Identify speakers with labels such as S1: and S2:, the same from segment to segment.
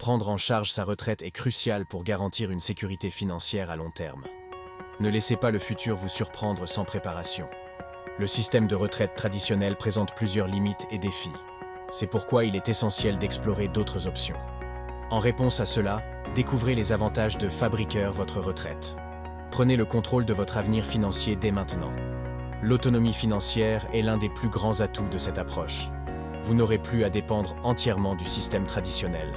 S1: Prendre en charge sa retraite est crucial pour garantir une sécurité financière à long terme. Ne laissez pas le futur vous surprendre sans préparation. Le système de retraite traditionnel présente plusieurs limites et défis. C'est pourquoi il est essentiel d'explorer d'autres options. En réponse à cela, découvrez les avantages de Fabriqueur votre retraite. Prenez le contrôle de votre avenir financier dès maintenant. L'autonomie financière est l'un des plus grands atouts de cette approche. Vous n'aurez plus à dépendre entièrement du système traditionnel.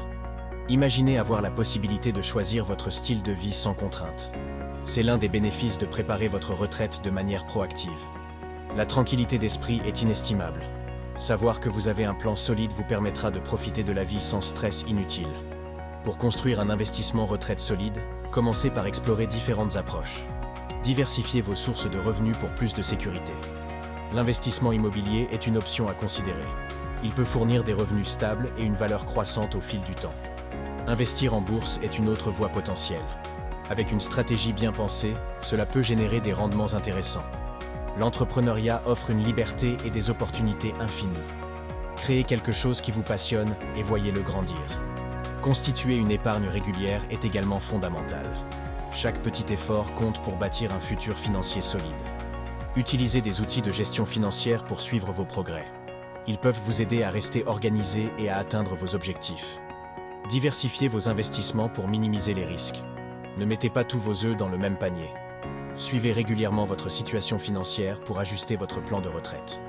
S1: Imaginez avoir la possibilité de choisir votre style de vie sans contrainte. C'est l'un des bénéfices de préparer votre retraite de manière proactive. La tranquillité d'esprit est inestimable. Savoir que vous avez un plan solide vous permettra de profiter de la vie sans stress inutile. Pour construire un investissement retraite solide, commencez par explorer différentes approches. Diversifiez vos sources de revenus pour plus de sécurité. L'investissement immobilier est une option à considérer. Il peut fournir des revenus stables et une valeur croissante au fil du temps. Investir en bourse est une autre voie potentielle. Avec une stratégie bien pensée, cela peut générer des rendements intéressants. L'entrepreneuriat offre une liberté et des opportunités infinies. Créez quelque chose qui vous passionne et voyez-le grandir. Constituer une épargne régulière est également fondamental. Chaque petit effort compte pour bâtir un futur financier solide. Utilisez des outils de gestion financière pour suivre vos progrès. Ils peuvent vous aider à rester organisé et à atteindre vos objectifs. Diversifiez vos investissements pour minimiser les risques. Ne mettez pas tous vos œufs dans le même panier. Suivez régulièrement votre situation financière pour ajuster votre plan de retraite.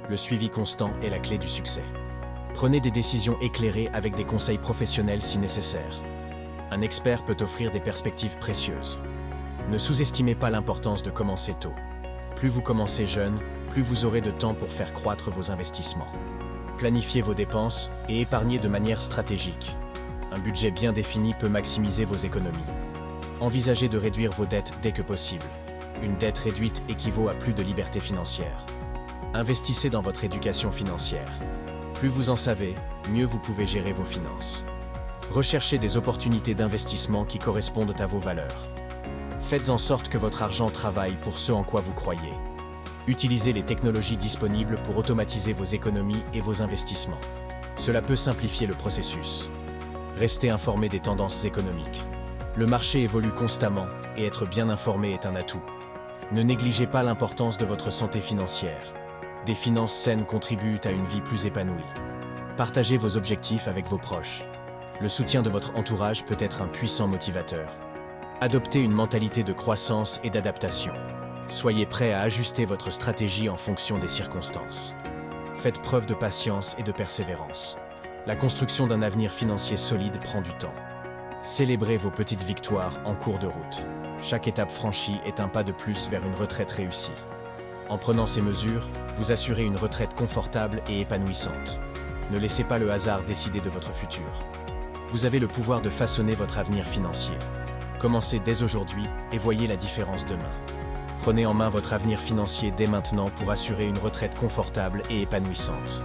S1: Le suivi constant est la clé du succès. Prenez des décisions éclairées avec des conseils professionnels si nécessaire. Un expert peut offrir des perspectives précieuses. Ne sous-estimez pas l'importance de commencer tôt. Plus vous commencez jeune, plus vous aurez de temps pour faire croître vos investissements. Planifiez vos dépenses et épargnez de manière stratégique. Un budget bien défini peut maximiser vos économies. Envisagez de réduire vos dettes dès que possible. Une dette réduite équivaut à plus de liberté financière. Investissez dans votre éducation financière. Plus vous en savez, mieux vous pouvez gérer vos finances. Recherchez des opportunités d'investissement qui correspondent à vos valeurs. Faites en sorte que votre argent travaille pour ce en quoi vous croyez. Utilisez les technologies disponibles pour automatiser vos économies et vos investissements. Cela peut simplifier le processus. Restez informé des tendances économiques. Le marché évolue constamment et être bien informé est un atout. Ne négligez pas l'importance de votre santé financière. Des finances saines contribuent à une vie plus épanouie. Partagez vos objectifs avec vos proches. Le soutien de votre entourage peut être un puissant motivateur. Adoptez une mentalité de croissance et d'adaptation. Soyez prêt à ajuster votre stratégie en fonction des circonstances. Faites preuve de patience et de persévérance. La construction d'un avenir financier solide prend du temps. Célébrez vos petites victoires en cours de route. Chaque étape franchie est un pas de plus vers une retraite réussie. En prenant ces mesures, vous assurez une retraite confortable et épanouissante. Ne laissez pas le hasard décider de votre futur. Vous avez le pouvoir de façonner votre avenir financier. Commencez dès aujourd'hui et voyez la différence demain. Prenez en main votre avenir financier dès maintenant pour assurer une retraite confortable et épanouissante.